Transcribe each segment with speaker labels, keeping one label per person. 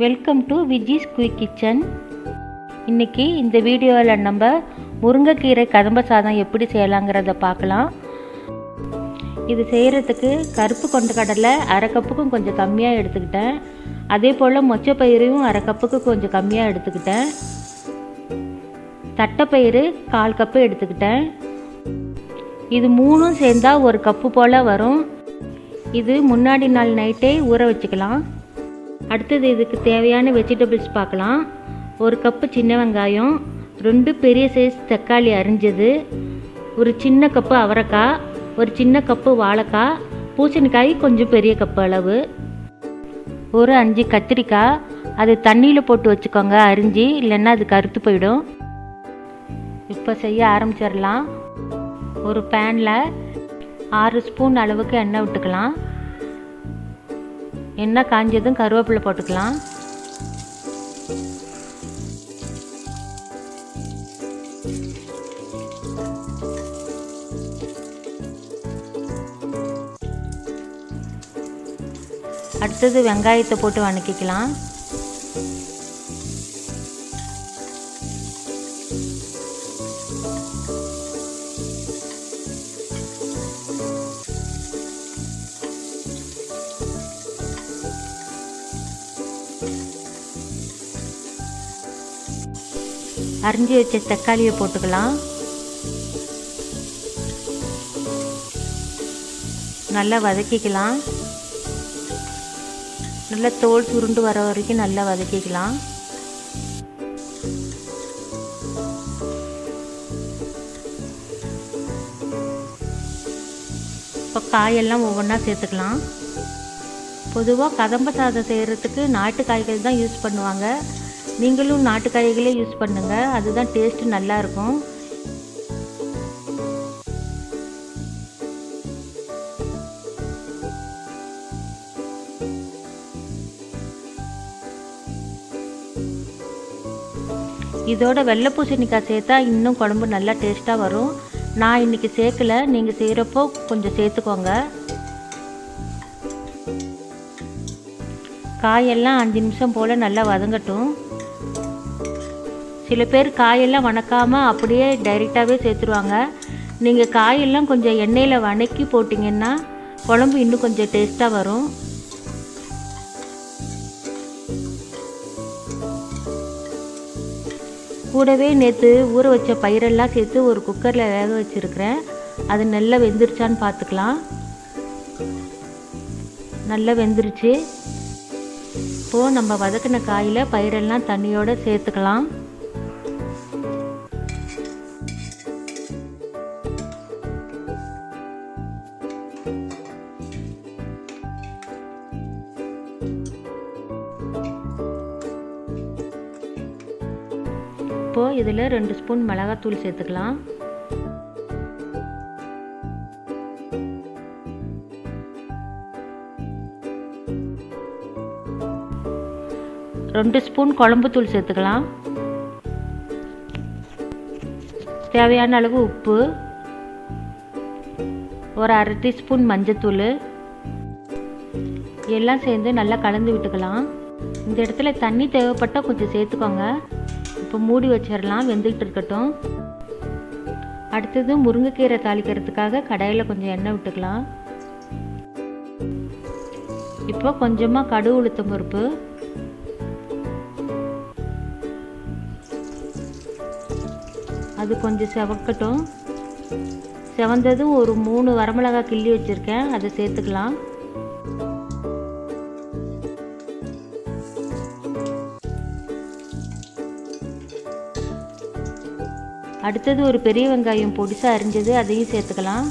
Speaker 1: Welcome to Viji's quick kitchen. இன்றைக்கி இந்த வீடியோவில் நம்ம முருங்கைக்கீரை கதம்ப சாதம் எப்படி செய்யலாங்கிறத பார்க்கலாம். இது செய்கிறதுக்கு கருப்பு கொண்ட கடலை அரை கப்புக்கும் கொஞ்சம் கம்மியாக எடுத்துக்கிட்டேன். அதே போல் மொச்சப்பயிரையும் அரை கப்புக்கு கொஞ்சம் கம்மியாக எடுத்துக்கிட்டேன். தட்டைப்பயிறு 1/4 கப்பு எடுத்துக்கிட்டேன். இது மூணும் சேர்ந்தால் 1 கப்பு போல் வரும். இது முன்னாடி நாள் நைட்டே ஊற வச்சுக்கலாம். அடுத்தது இதுக்கு தேவையான வெஜிடபிள்ஸ் பார்க்கலாம். 1 கப்பு சின்ன வெங்காயம், 2 பெரிய சைஸ் தக்காளி அரிஞ்சது, ஒரு சின்ன கப்பு அவரைக்காய், ஒரு சின்ன கப்பு வாழைக்காய், பூசணிக்காய் கொஞ்சம் பெரிய கப்பு அளவு, ஒரு 5 கத்திரிக்காய். அது தண்ணியில் போட்டு வச்சுக்கோங்க அரிஞ்சு, இல்லைன்னா அது கருத்து போயிடும். இப்போ செய்ய ஆரம்பிச்சிடலாம். ஒரு பேனில் 6 ஸ்பூன் அளவுக்கு எண்ணெய் விட்டுக்கலாம். எண்ணெய் காஞ்சதும் கருவேப்பிலை போட்டுக்கலாம். அடுத்தது வெங்காயத்தை போட்டு வதக்கிக்கலாம். அரிஞ்சு வச்ச தக்காளியை போட்டுக்கலாம். நல்லா வதக்கிக்கலாம். நல்லா தோல் சுருண்டு வர வரைக்கும் நல்லா வதக்கிக்கலாம். இப்போ காயெல்லாம் ஒவ்வொன்றா சேர்த்துக்கலாம். பொதுவாக கதம்ப சாதம் செய்கிறதுக்கு நாட்டு காய்கள் தான் யூஸ் பண்ணுவாங்க. நீங்களும் நாட்டு காய்களே யூஸ் பண்ணுங்கள், அதுதான் டேஸ்ட்டு நல்லாயிருக்கும். இதோட வெள்ளை பூசணிக்காய் சேர்த்தா இன்னும் குழம்பு நல்லா டேஸ்ட்டாக வரும். நான் இன்றைக்கி சேர்க்கலை, நீங்கள் செய்கிறப்போ கொஞ்சம் சேர்த்துக்கோங்க. காயெல்லாம் 5 நிமிஷம் போல் நல்லா வதங்கட்டும். சில பேர் காயெல்லாம் வணக்காமல் அப்படியே டைரெக்டாகவே சேர்த்துருவாங்க. நீங்கள் காயெல்லாம் கொஞ்சம் எண்ணெயில் வதக்கி போட்டிங்கன்னா குழம்பு இன்னும் கொஞ்சம் டேஸ்ட்டாக வரும். கூடவே நேற்று ஊற வச்ச பயிரெல்லாம் சேர்த்து ஒரு குக்கரில் வேக வச்சுருக்கிறேன். அது நல்லா வெந்துருச்சான்னு பார்த்துக்கலாம். நல்லா வெந்துருச்சு. இப்போது நம்ம வதக்கின காயில் பயிரெல்லாம் தண்ணியோடு சேர்த்துக்கலாம். இப்போது இதில் 2 ஸ்பூன் மிளகாத்தூள் சேர்த்துக்கலாம். ரெண்டு ஸ்பூன் குழம்புத்தூள் சேர்த்துக்கலாம். தேவையான அளவு உப்பு, ஒரு 1/2 டீஸ்பூன் மஞ்சத்தூள் எல்லாம் சேர்ந்து நல்லா கலந்து விட்டுக்கலாம். இந்த இடத்துல தண்ணி தேவைப்பட்டால் கொஞ்சம் சேர்த்துக்கோங்க. இப்போ மூடி வச்சிடலாம், வெந்துக்கிட்டு இருக்கட்டும். அடுத்தது முருங்கைக்கீரை தாளிக்கிறதுக்காக கடாயில் கொஞ்சம் எண்ணெய் விட்டுக்கலாம். இப்போ கொஞ்சமாக கடுகு உளுத்தம் பருப்பு, அது கொஞ்சம் செவக்கட்டும். செவந்ததும் ஒரு 3 வரமிளகாய் கிள்ளி வச்சுருக்கேன், அதை சேர்த்துக்கலாம். அடுத்தது ஒரு பெரிய வெங்காயம் பொடிசாக அரிஞ்சது, அதையும் சேர்த்துக்கலாம்.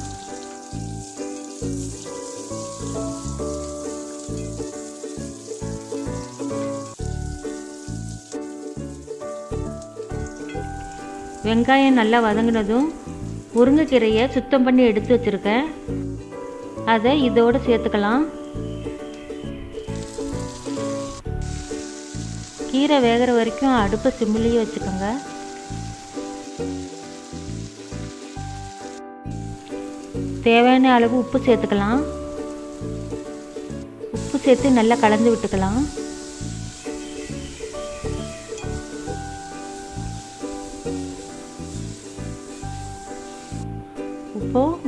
Speaker 1: வெங்காயம் நல்லா வதங்கினதும் முருங்கைக்கீரையை சுத்தம் பண்ணி எடுத்து வச்சுருக்கேன், அதை இதோடு சேர்த்துக்கலாம். கீரை வேகிற வரைக்கும் அடுப்பை சிம்மிலேயே வச்சுக்கோங்க. தேவையான அளவு உப்பு சேர்த்துக்கலாம். உப்பு சேர்த்து நல்லா கலந்து விட்டுக்கலாம்.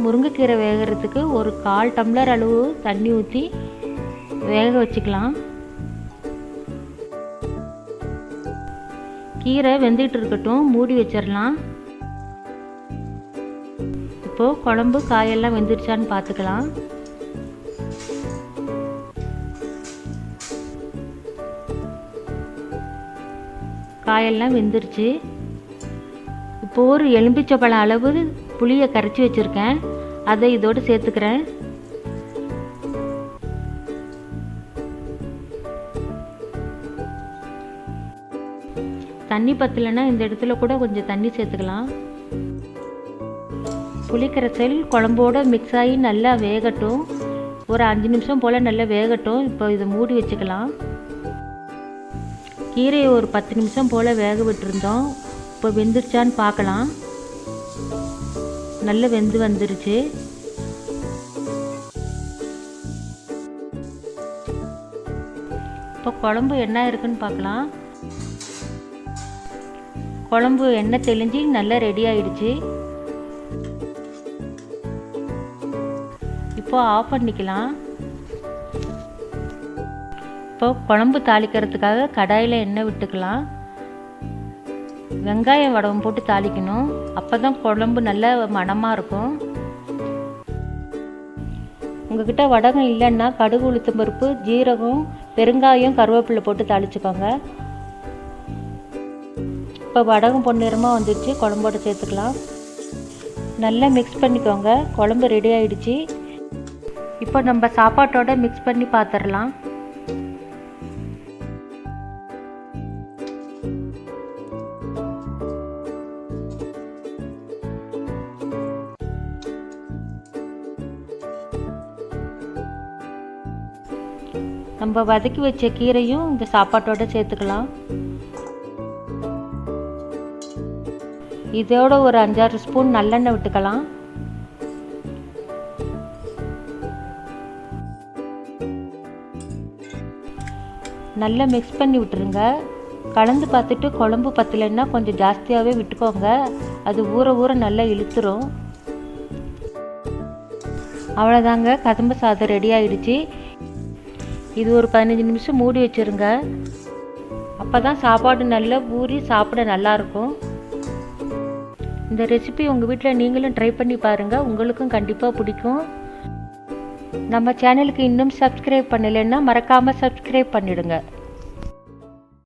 Speaker 1: முருங்கைக்கீரை வேகிறதுக்கு ஒரு 1/4 டம்ளர் அளவு தண்ணி ஊற்றி வேக வச்சுக்கலாம். கீரை வெந்துட்டு இருக்கட்டும், மூடி வச்சிடலாம். இப்போது குழம்பு காயெல்லாம் வெந்துருச்சான்னு பார்த்துக்கலாம். காயெல்லாம் வெந்துருச்சு. இப்போ ஒரு எலும்பிச்சப்பழம் அளவு புளியை கரைச்சி வச்சுருக்கேன், அதை இதோடு சேர்த்துக்கிறேன். தண்ணி பத்தலைன்னா இந்த இடத்துல கூட கொஞ்சம் தண்ணி சேர்த்துக்கலாம். புளிக்கரைசல் குழம்போடு மிக்ஸ் ஆகி நல்லா வேகட்டும். ஒரு 5 நிமிஷம் போல் நல்லா வேகட்டும். இப்போ இதை மூடி வச்சுக்கலாம். கீரையை ஒரு 10 நிமிஷம் போல் வேக விட்டுருந்தோம். இப்போ வெந்துருச்சான்னு பார்க்கலாம். நல்லா வெந்து வந்துருச்சு. இப்போ குழம்பு என்ன இருக்குன்னு பார்க்கலாம். குழம்பு எண்ணெய் தெளிஞ்சு நல்லா ரெடி ஆயிடுச்சு. இப்போ ஆஃப் பண்ணிக்கலாம். இப்போ குழம்பு தாளிக்கிறதுக்காக கடாயில் எண்ணெய் விட்டுக்கலாம். வெங்காயம் வடகம் போட்டு தாளிக்கணும், அப்போ தான் குழம்பு நல்ல மணமாக இருக்கும். உங்ககிட்ட வடகம் இல்லைன்னா கடுகு, உளுத்தம் பருப்பு, ஜீரகம், பெருங்காயம், கருவேப்பிலை போட்டு தாளிச்சுக்கோங்க. இப்போ வடகம் பொன்னிறமாக வந்துடுச்சு. குழம்போடு சேர்த்துக்கலாம். நல்லா மிக்ஸ் பண்ணிக்கோங்க. குழம்பு ரெடி ஆயிடுச்சு. இப்போ நம்ம சாப்பாட்டோட மிக்ஸ் பண்ணி பார்த்துடலாம். நம்ம வதக்கி வச்ச கீரையும் இந்த சாப்பாட்டோட சேர்த்துக்கலாம். இதோட ஒரு 5-6 ஸ்பூன் நல்லெண்ணெய் விட்டுக்கலாம். நல்லா மிக்ஸ் பண்ணி விட்டுருங்க. கலந்து பார்த்துட்டு குழம்பு பத்தலைன்னா கொஞ்சம் ஜாஸ்தியாகவே விட்டுக்கோங்க. அது ஊற ஊற நல்லா இழுத்துரும். அவ்வளோதாங்க, கதம்ப சாதம் ரெடி ஆயிடுச்சு. இது ஒரு 15 நிமிஷம் மூடி வச்சுருங்க. அப்போ தான் சாப்பாடு நல்லா ஊறி சாப்பிட நல்லாயிருக்கும். இந்த ரெசிபி உங்கள் வீட்டில் நீங்களும் ட்ரை பண்ணி பாருங்கள், உங்களுக்கும் கண்டிப்பாக பிடிக்கும். நம்ம சேனலுக்கு இன்னும் சப்ஸ்கிரைப் பண்ணலைன்னா மறக்காமல் சப்ஸ்கிரைப் பண்ணிவிடுங்க.